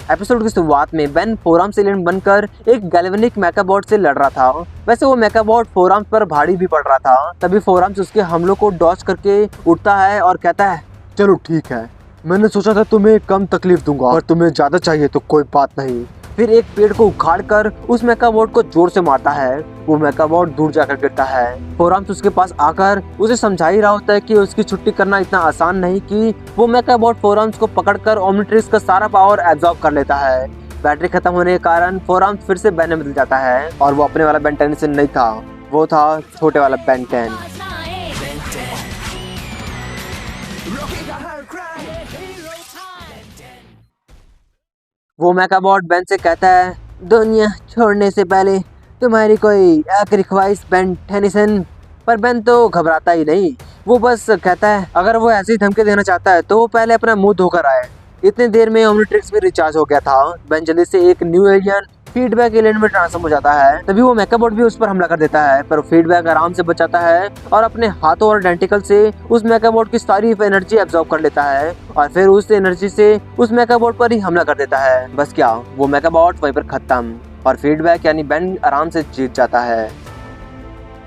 Episode की शुरुआत में बेन फोराम से एलियन बनकर एक गैल्वेनिक मेकाबॉट से लड़ रहा था। वैसे वो मेकाबॉट फोराम्स पर भारी भी पड़ रहा था। तभी फोराम्स उसके हमलों को डॉज करके उठता है और कहता है, चलो ठीक है, मैंने सोचा था तुम्हें कम तकलीफ दूंगा, पर तुम्हें ज्यादा चाहिए तो कोई बात नहीं। फिर एक पेड़ को उखाड़कर उस मेकाबॉट को जोर से मारता है। वो मेकाबॉट दूर जाकर गिरता है। फोराम्स उसके पास आकर उसे समझा ही रहा होता है कि उसकी छुट्टी करना इतना आसान नहीं कि वो मेकाबॉट फोराम्स को पकड़कर ओमनिट्रिक्स का सारा पावर एब्जॉर्ब कर लेता है। बैटरी खत्म होने के कारण फोराम्स फिर से बेन में बदल जाता है और वो अपने वाला बेन 10 से नहीं था, वो था छोटे वाला बेन 10। वो मेकाबॉट बेन से कहता है, दुनिया छोड़ने से पहले तुम्हारी कोई आखिरी ख्वाहिश बेन टेनिसन। पर बेन तो घबराता ही नहीं। वो बस कहता है अगर वो ऐसी धमकी देना चाहता है तो वो पहले अपना मुंह धोकर आए। इतनी देर में ओमनिट्रिक्स भी रिचार्ज हो गया था। बेन जल्दी से एक न्यू एलियन फीडबैक एलियन में ट्रांसफॉर्म हो जाता है। तभी वो मेकाबॉट भी उस पर हमला कर देता है, पर फीडबैक आराम से बचाता है और अपने हाथों और डेंटिकल से उस मेकाबॉट की सारी एनर्जी एब्जॉर्ब कर लेता है और फिर उस एनर्जी से उस मेकाबॉट पर ही हमला कर देता है। बस क्या, वो मेकाबॉट वहीं पर खत्म और फीडबैक यानी बेन आराम से जीत जाता है।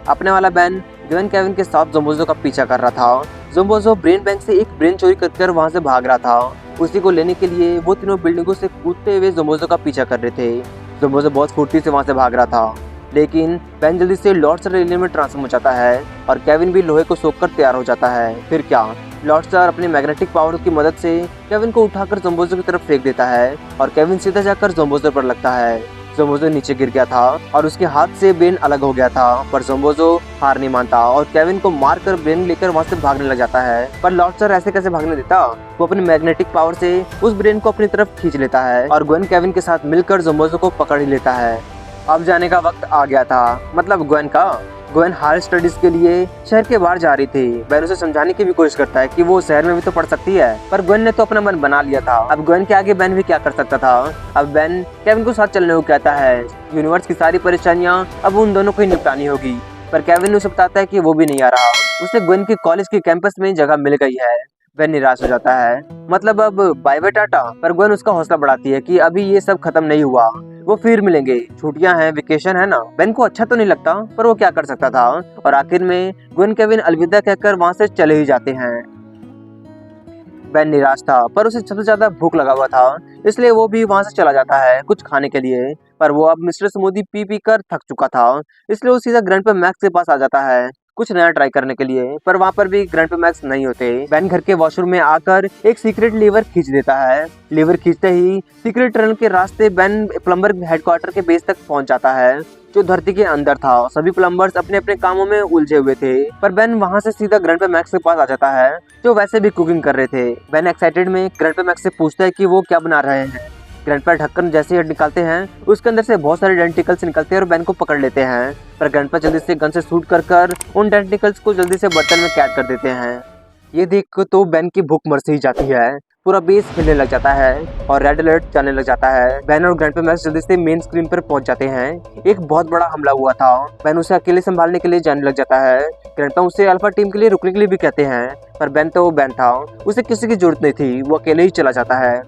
अपने वाला बेन ग्वेन केविन के साथ जोम्बोजो का पीछा कर रहा था। जोम्बोजो ब्रेन बैंक से एक ब्रेन चोरी कर वहां से भाग रहा था। उसी को लेने के लिए वो तीनों बिल्डिंगों से कूदते हुए जोम्बोजो का पीछा कर रहे थे। जोम्बोजो बहुत फुर्ती से वहां से भाग रहा था, लेकिन बेन जल्दी से लॉर्ड सर एलियन में ट्रांसफॉर्म हो जाता है और केविन भी लोहे को सोखकर तैयार हो जाता है। फिर क्या, लॉर्ड सर अपनी मैग्नेटिक पावर की मदद से केविन को उठाकर जोम्बोजो की तरफ फेंक देता है और केविन सीधा जाकर जोम्बोजो पर लगता है। जोम्बोजो नीचे गिर गया था और उसके हाथ से ब्रेन अलग हो गया था, पर जोम्बोजो हार नहीं मानता और केविन को मारकर ब्रेन लेकर वहां से भागने लग जाता है। पर लॉर्ड सर ऐसे कैसे भागने देता? वो अपनी मैग्नेटिक पावर से उस ब्रेन को अपनी तरफ खींच लेता है और ग्वेन केविन के साथ मिलकर जोम्बोजो को पकड़ ही लेता है। अब जाने का वक्त आ गया था, मतलब ग्वेन का। ग्वेन हायर स्टडीज के लिए शहर के बाहर जा रही थी। बेन उसे समझाने की भी कोशिश करता है कि वो शहर में भी तो पढ़ सकती है, पर ग्वेन ने तो अपना मन बना लिया था। अब ग्वेन के आगे बेन भी क्या कर सकता था। अब बेन केविन को साथ चलने को कहता है। यूनिवर्स की सारी परेशानियां अब उन दोनों को ही निपटानी होगी, पर केविन उसे बताता है कि वो भी नहीं आ रहा। उसे ग्वेन के कॉलेज के कैंपस में जगह मिल गई है। बेन निराश हो जाता है, मतलब अब बाय बाय टाटा। पर ग्वेन उसका हौसला बढ़ाती है कि अभी ये सब खत्म नहीं हुआ, वो फिर मिलेंगे, छुट्टियां हैं, वेकेशन है ना। बेन को अच्छा तो नहीं लगता, पर वो क्या कर सकता था। और आखिर में ग्वेन केविन अलविदा कहकर वहां से चले ही जाते हैं। बेन निराश था, पर उसे सबसे ज्यादा भूख लगा हुआ था, इसलिए वो भी वहां से चला जाता है कुछ खाने के लिए। पर वो अब मिस्टर स्मूदी पी पी कर थक चुका था, इसलिए वो सीधा ग्रैंडपा मैक्स के पास आ जाता है कुछ नया ट्राई करने के लिए। पर वहाँ पर भी ग्रैंडपा मैक्स नहीं होते। बेन घर के वॉशरूम में आकर एक सीक्रेट लीवर खींच देता है। लीवर खींचते ही सीक्रेट टनल के रास्ते बेन प्लम्बर हेडक्वार्टर के बेस तक पहुंच जाता है, जो धरती के अंदर था। सभी प्लम्बर्स अपने अपने कामों में उलझे हुए थे, पर बेन वहां से सीधा ग्रैंडपा मैक्स के पास आ जाता है, जो वैसे भी कुकिंग कर रहे थे। बेन एक्साइटेड में ग्रैंडपा मैक्स से पूछता है कि वो क्या बना रहे हैं। ग्रैंडपा ढक्कन जैसे ही निकालते हैं, उसके अंदर से बहुत सारे डेंटिकल्स निकलते हैं और बेन को पकड़ लेते हैं। पर ग्रैंडपा जल्दी से गन से शूट कर उन डेंटिकल्स को जल्दी से बर्तन में कैद कर देते हैं। ये देख तो बेन की भूख मर से ही जाती है। पूरा बेस हिलने लग जाता है और रेड अलर्ट जाने लग जाता है। बेन और ग्रैंडपा मैक्स जल्दी से मेन स्क्रीन पर पहुंच जाते हैं। एक बहुत बड़ा हमला हुआ था। बेन उसे अकेले संभालने के लिए जाने लग जाता है। ग्रैंडपा उसे अल्फा टीम के लिए रुकने के लिए भी कहते हैं, पर बेन तो बेन था, उसे किसी की जरूरत नहीं थी, वो अकेले ही चला जाता है।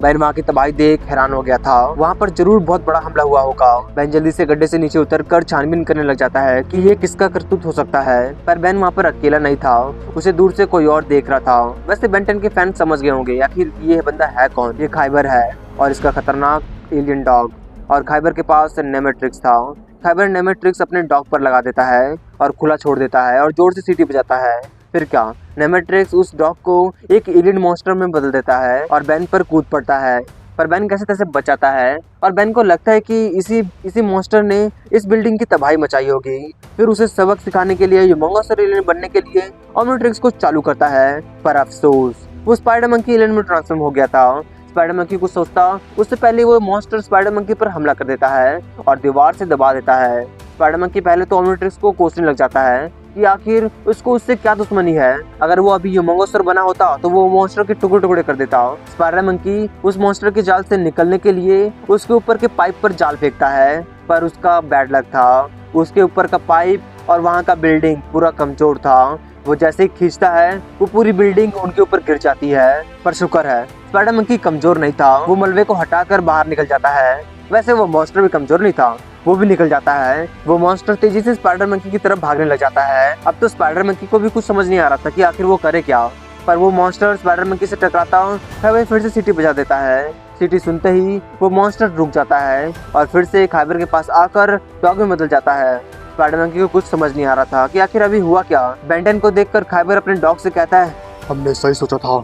बेन वहाँ की तबाही देख हैरान हो गया था। वहाँ पर जरूर बहुत बड़ा हमला हुआ होगा। बेन जल्दी से गड्ढे से नीचे उतरकर छानबीन करने लग जाता है कि ये किसका करतूत हो सकता है। पर बेन वहाँ पर अकेला नहीं था, उसे दूर से कोई और देख रहा था। वैसे बेन 10 के फैन समझ गए होंगे आखिर ये बंदा है कौन। ये खाइबर है और इसका खतरनाक एलियन डॉग। और खाइबर के पास नेमेट्रिक्स था। खाइबर नेमेट्रिक्स अपने डॉग पर लगा देता है और खुला छोड़ देता है और जोर से सीटी बजाता है। फिर क्या, नेमेट्रिक्स उस डॉग को एक एलियन मॉन्स्टर में बदल देता है और बेन पर कूद पड़ता है। पर बेन कैसे तैसे बचाता है और बेन को लगता है कि इसी मॉन्स्टर ने इस बिल्डिंग की तबाही मचाई होगी। फिर उसे सबक सिखाने के लिए ह्यूमंगस एलियन बनने के लिए ओमनिट्रिक्स को चालू करता है। पर अफसोस, वो स्पाइडर मंकी एलियन में ट्रांसफॉर्म हो गया था। स्पाइडर मंकी को सोचता उससे पहले वो मॉन्स्टर स्पाइडर मंकी पर हमला कर देता है और दीवार से दबा देता है। स्पाइडर मंकी पहले तो ओमनिट्रिक्स को कोसने लग जाता है कि आखिर उसको उससे क्या दुश्मनी है। अगर वो अभी ह्यूमंगोसर बना होता तो वो मॉन्स्टर के टुकड़े टुकड़े कर देता। स्पाइडर मंकी उस मॉन्स्टर के जाल से निकलने के लिए उसके ऊपर के पाइप पर जाल फेंकता है, पर उसका बैड लक था। उसके ऊपर का पाइप और वहाँ का बिल्डिंग पूरा कमजोर था। वो जैसे ही खींचता है वो पूरी बिल्डिंग उनके ऊपर गिर जाती है। पर शुक्र है स्पाइडर मंकी कमजोर नहीं था, वो मलबे को हटाकर बाहर निकल जाता है। वैसे वो मॉन्स्टर भी कमजोर नहीं था, वो भी निकल जाता है। वो मॉन्स्टर तेजी से स्पाइडर मंकी की तरफ भागने लग जाता है। अब तो स्पाइडर मंकी को भी कुछ समझ नहीं आ रहा था कि आखिर वो करे क्या, पर वो मॉन्स्टर स्पाइडर मंकी से टकराता है, फिर से सीटी बजा देता है। सीटी सुनते ही वो मॉन्स्टर रुक जाता है और फिर से खाइबर के पास आकर डॉग में बदल जाता है। स्पाइडर मंकी को कुछ समझ नहीं आ रहा था कि आखिर अभी हुआ क्या। बेंटन को देखकर खाइबर अपने डॉग से कहता है, हमने सही सोचा था,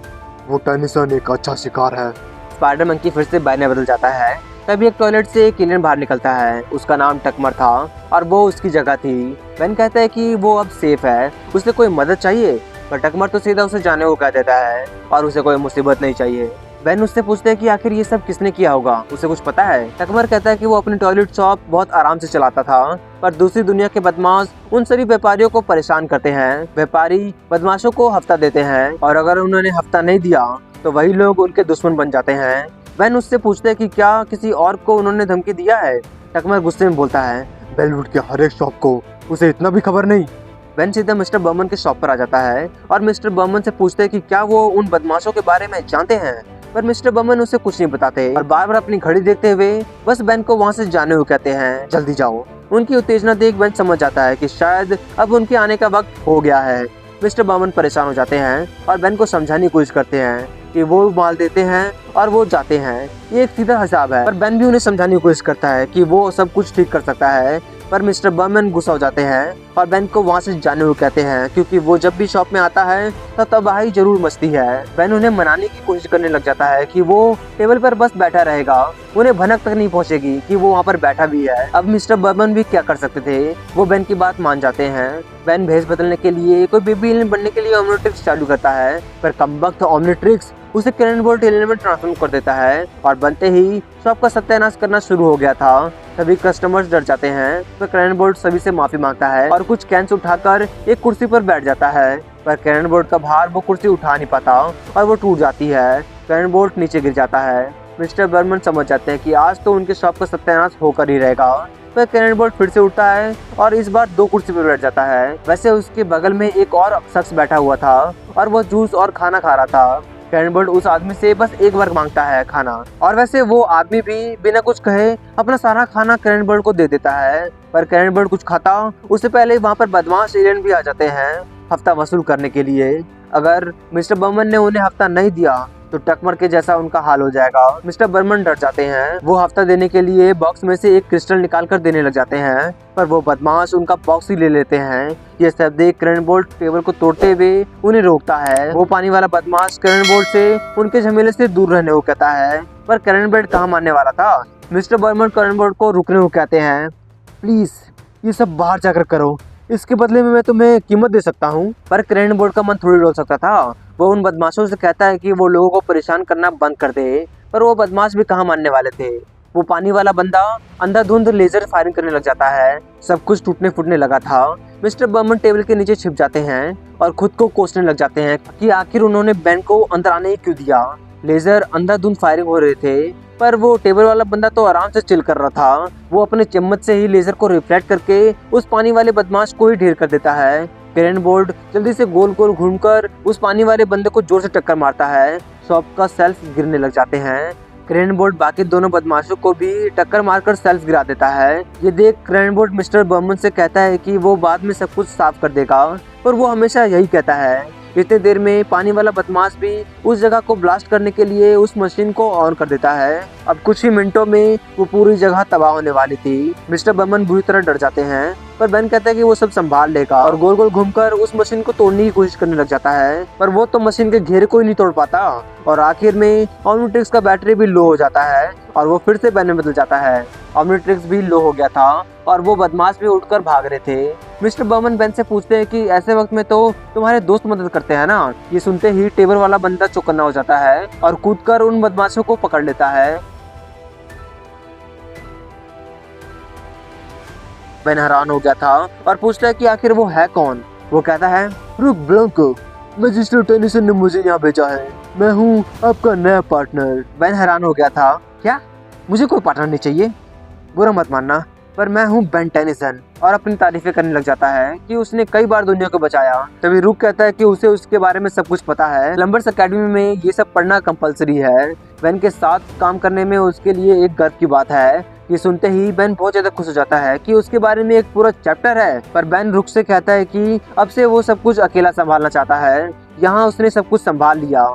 वो टेनिसन एक अच्छा शिकार है। स्पाइडर मंकी फिर से बैन में बदल जाता है। तभी एक टॉयलेट से एक एलियन बाहर निकलता है। उसका नाम टकमर था और वो उसकी जगह थी। बेन कहता है कि वो अब सेफ है, उसे कोई मदद चाहिए, पर टकमर तो सीधा उसे जाने को कह देता है और उसे कोई मुसीबत नहीं चाहिए। बेन उससे पूछते हैं कि आखिर ये सब किसने किया होगा, उसे कुछ पता है। टकमर कहता है कि वो अपनी टॉयलेट शॉप बहुत आराम से चलाता था, पर दूसरी दुनिया के बदमाश उन सभी व्यापारियों को परेशान करते हैं। व्यापारी बदमाशों को हफ्ता देते हैं और अगर उन्होंने हफ्ता नहीं दिया तो वही लोग उनके दुश्मन बन जाते हैं। बेन उससे पूछते हैं कि क्या किसी और को उन्होंने धमकी दिया है। टकमर गुस्से में बोलता है, बेलवुड के हर एक शॉप को उसे इतना भी खबर नहीं। बेन सीधा मिस्टर बर्मन के शॉप पर आ जाता है और मिस्टर बर्मन से पूछते हैं कि क्या वो उन बदमाशों के बारे में जानते हैं, पर मिस्टर बर्मन उसे कुछ नहीं बताते और बार बार अपनी घड़ी देखते हुए बस बेन को वहाँ से जाने को कहते हैं, जल्दी जाओ। उनकी उत्तेजना देख बेन समझ जाता है कि शायद अब उनके आने का वक्त हो गया है। मिस्टर बर्मन परेशान हो जाते हैं और बेन को समझाने की कोशिश करते हैं कि वो माल देते हैं और वो जाते हैं, ये एक सीधा हिसाब है। पर बेन भी उन्हें समझाने की कोशिश करता है कि वो सब कुछ ठीक कर सकता है, पर मिस्टर बर्मन गुस्सा हो जाते हैं और बेन को वहाँ से जाने को कहते हैं, क्योंकि वो जब भी शॉप में आता है तो तबाही जरूर मचती है। बेन उन्हें मनाने की कोशिश करने लग जाता है कि वो टेबल पर बस बैठा रहेगा, उन्हें भनक तक नहीं पहुँचेगी कि वो वहाँ पर बैठा भी है। अब मिस्टर बर्मन भी क्या कर सकते थे, वो बेन की बात मान जाते हैं। बेन भेष बदलने के लिए कोई बेबी एलियन बनने के लिए ओमनिट्रिक्स चालू करता है, पर कमबख्त ओमनिट्रिक्स उसे कैननबोल्ट एलियन में ट्रांसफॉर्म कर देता है और बनते ही शॉप का सत्यानाश करना शुरू हो गया था। सभी कस्टमर्स डर जाते हैं, तो कैननबोल्ट सभी से माफी मांगता है और कुछ कैंस उठाकर एक कुर्सी पर बैठ जाता है, पर कैननबोल्ट का भार वो कुर्सी उठा नहीं पाता और वो टूट जाती है। कैननबोल्ट नीचे गिर जाता है। मिस्टर बर्मन समझ जाते हैं कि आज तो उनके शॉप का सत्यानाश होकर ही रहेगा, पर कैननबोल्ट फिर से उठता है और इस बार 2 कुर्सी पर बैठ जाता है। वैसे उसके बगल में एक और शख्स बैठा हुआ था और वो जूस और खाना खा रहा था। कैननबोल्ट उस आदमी से बस एक बार मांगता है खाना, और वैसे वो आदमी भी बिना कुछ कहे अपना सारा खाना कैननबोल्ट को दे देता है। पर कैननबोल्ट कुछ खाता उससे पहले वहाँ पर बदमाश एलियन भी आ जाते हैं हफ्ता वसूल करने के लिए। अगर मिस्टर बर्मन ने उन्हें हफ्ता नहीं दिया तो टकमर के जैसा उनका हाल हो जाएगा। मिस्टर बर्मन डर जाते हैं, वो हफ्ता देने के लिए बॉक्स में से एक क्रिस्टल निकाल कर देने लग जाते हैं, पर वो बदमाश उनका बॉक्स ही ले लेते हैं। ये सब देख कैननबोल्ट टेबल को तोड़ते हुए उन्हें रोकता है। वो पानी वाला बदमाश कैननबोल्ट से उनके झमेले से दूर रहने को कहता है, पर कैननबोल्ट कहाँ मानने वाला था। मिस्टर बर्मन कैननबोल्ट को रुकने को कहते हैं, प्लीज ये सब बाहर जाकर करो, इसके बदले में मैं तुम्हें कीमत दे सकता हूँ। पर कैननबोल्ट का मन थोड़ी डोल सकता था। वो उन बदमाशों से कहता है कि वो लोगों को परेशान करना बंद कर दे, पर वो बदमाश भी कहाँ मानने वाले थे। वो पानी वाला बंदा अंधाधुंध लेजर फायरिंग करने लग जाता है। सब कुछ टूटने फूटने लगा था। मिस्टर बर्मन टेबल के नीचे छिप जाते हैं और खुद को कोसने लग जाते हैं कि आखिर उन्होंने बेन को अंदर आने ही क्यों दिया। लेजर अंधाधुंध फायरिंग हो रहे थे, पर वो टेबल वाला बंदा तो आराम से चिल कर रहा था। वो अपने चम्मच से ही लेजर को रिफ्लेक्ट करके उस पानी वाले बदमाश को ही ढेर कर देता है। कैननबोल्ट जल्दी से गोल गोल घूमकर उस पानी वाले बंदे को जोर से टक्कर मारता है। शॉप का सेल्फ गिरने लग जाते हैं। कैननबोल्ट बाकी दोनों बदमाशों को भी टक्कर मारकर सेल्फ गिरा देता है। ये देख कैननबोल्ट मिस्टर बर्मन से कहता है कि वो बाद में सब कुछ साफ कर देगा, पर वो हमेशा यही कहता है। इतने देर में पानी वाला बदमाश भी उस जगह को ब्लास्ट करने के लिए उस मशीन को ऑन कर देता है। अब कुछ ही मिनटों में वो पूरी जगह तबाह होने वाली थी। मिस्टर बर्मन बुरी तरह डर जाते हैं, पर बेन कहता है कि वो सब संभाल लेगा और गोल गोल घूमकर उस मशीन को तोड़ने की कोशिश करने लग जाता है, पर वो तो मशीन के घेरे को ही नहीं तोड़ पाता और आखिर में ओमनिट्रिक्स का बैटरी भी लो हो जाता है और वो फिर से बेन में बदल जाता है। ओमनिट्रिक्स भी लो हो गया था और वो बदमाश भी उठकर भाग रहे थे। मिस्टर बर्मन बेन से पूछते हैं कि ऐसे वक्त में तो तुम्हारे दोस्त मदद करते हैं ना। ये सुनते ही टेबल वाला बंदा चौकन्ना हो जाता है और कूदकर उन बदमाशों को पकड़ लेता है। बेन हैरान हो गया था और पूछता है कि आखिर वो है कौन। वो कहता है, रुक ब्लैंको, मैजिस्टर टेनिसन ने मुझे यहाँ भेजा है, मैं हूँ आपका नया पार्टनर। बेन हैरान हो गया था, क्या मुझे कोई पार्टनर नहीं चाहिए? बुरा मत मानना, पर मैं हूँ बेन टेनिसन, और अपनी तारीफें करने लग जाता है कि उसने कई बार दुनिया को बचाया। तभी रुक कहता है कि उसे उसके बारे में सब कुछ पता है, प्लम्बर्स एकेडमी में ये सब पढ़ना कंपलसरी है। बेन के साथ काम करने में उसके लिए एक गर्व की बात है। ये सुनते ही बेन बहुत ज्यादा खुश हो जाता है कि उसके बारे में एक पूरा चैप्टर है। पर बेन रुक से कहता है कि अब से वो सब कुछ अकेला संभालना चाहता है, यहाँ उसने सब कुछ संभाल लिया।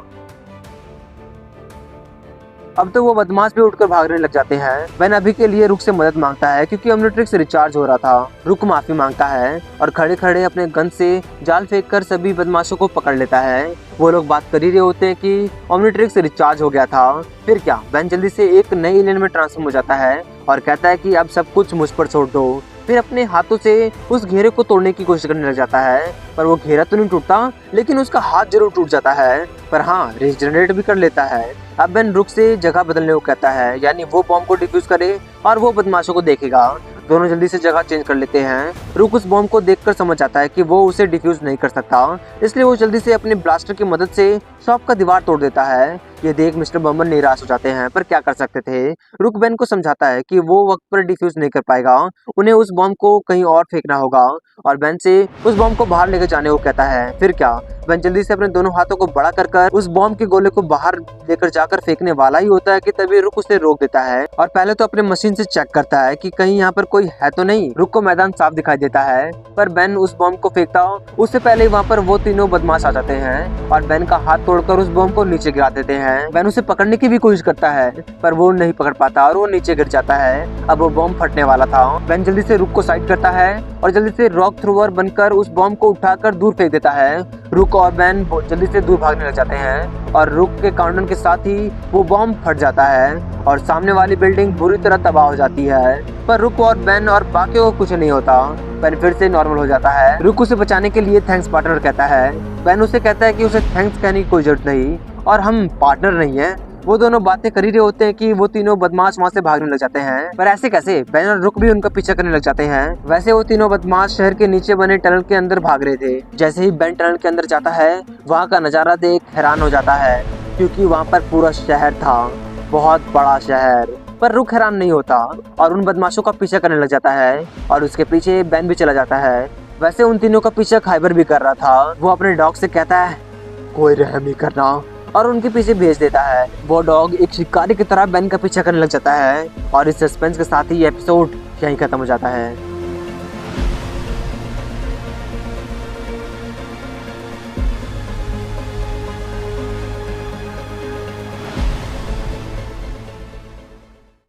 अब तो वो बदमाश भी उठकर भागने लग जाते हैं। बेन अभी के लिए रुक से मदद मांगता है क्योंकि ओमनिट्रिक्स रिचार्ज हो रहा था। रुक माफी मांगता है और खड़े खड़े अपने गन से जाल फेंककर सभी बदमाशों को पकड़ लेता है। वो लोग बात कर ही रहे होते हैं कि ओमनिट्रिक्स रिचार्ज हो गया था। फिर क्या, बेन जल्दी से एक नई एलियन में ट्रांसफॉर्म हो जाता है और कहता है कि अब सब कुछ मुझ पर छोड़ दो। फिर अपने हाथों से उस घेरे को तोड़ने की कोशिश करने लग जाता है, पर वो घेरा तो नहीं टूटता, लेकिन उसका हाथ जरूर टूट जाता है। पर हाँ, रीजनरेट भी कर लेता है। अब बेन रुक से जगह बदलने को कहता है, यानी वो बॉम्ब को डिफ्यूज करे और वो बदमाशों को देखेगा। दोनों जल्दी से जगह चेंज कर लेते हैं। रुक उस बॉम्ब को देखकर समझ आता है कि वो उसे डिफ्यूज नहीं कर सकता, इसलिए वो जल्दी से अपने ब्लास्टर की मदद से शॉप का दीवार तोड़ देता है। ये देख मिस्टर बम्बर निराश हो जाते हैं, पर क्या कर सकते थे। रुक बेन को समझाता है कि वो वक्त पर डिफ्यूज नहीं कर पाएगा, उन्हें उस बॉम्ब को कहीं और फेंकना होगा, और बेन से उस बॉम्ब को बाहर लेकर जाने को कहता है। फिर क्या, बेन जल्दी से अपने दोनों हाथों को बड़ा कर उस बॉम्ब के गोले को बाहर लेकर जाकर फेंकने वाला ही होता है कि तभी रुक उसे रोक देता है और पहले तो अपने मशीन से चेक करता है कि कहीं यहाँ पर कोई है तो नहीं। रुक को मैदान साफ दिखाई देता है, पर बेन उस बॉम्ब को फेंकता उससे पहले ही वहाँ पर वो तीनों बदमाश आ जाते हैं और बेन का हाथ तोड़कर उस बॉम्ब को नीचे गिरा देते हैं। बेन उसे पकड़ने की भी कोशिश करता है, पर वो नहीं पकड़ पाता और वो नीचे गिर जाता है। अब वो बॉम्ब फटने वाला था। बेन जल्दी से रुक को साइड करता है और जल्दी से रॉक थ्रोवर बनकर उस बॉम्ब को उठाकर दूर फेंक देता है। रुक और बेन जल्दी से दूर भागने लग जाते हैं और रुक के काउंटडाउन के साथ ही वो बॉम्ब फट जाता है और सामने वाली बिल्डिंग बुरी तरह तबाह हो जाती है। पर रुक और बेन और बाकियों को कुछ नहीं होता। बेन फिर से नॉर्मल हो जाता है। रुक उसे बचाने के लिए थैंक्स पार्टनर कहता है। बेन उसे कहता है कि उसे थैंक्स कहने की कोई जरूरत नहीं और हम पार्टनर नहीं है। वो दोनों बातें कर ही रहे होते हैं कि वो तीनों बदमाश वहाँ से भागने लग जाते हैं, पर ऐसे कैसे। बेन और रुक भी उनका पीछा करने लग जाते हैं। वैसे वो तीनों बदमाश शहर के नीचे बने टनल के अंदर भाग रहे थे। जैसे ही बेन टनल के अंदर जाता है, वहाँ का नजारा देख हैरान हो जाता है क्योंकि वहाँ पर पूरा शहर था, बहुत बड़ा शहर। पर रुक हैरान नहीं होता और उन बदमाशों का पीछा करने लग जाता है और उसके पीछे बेन भी चला जाता है। वैसे उन तीनों का पीछा खाइबर भी कर रहा था। वो अपने डॉग से कहता है कोई रहम नहीं करना और उनके पीछे भेज देता है। वो डॉग एक शिकारी की तरह बेन का पीछा करने लग जाता है और इस सस्पेंस के साथ ही एपिसोड यहीं खत्म हो जाता है।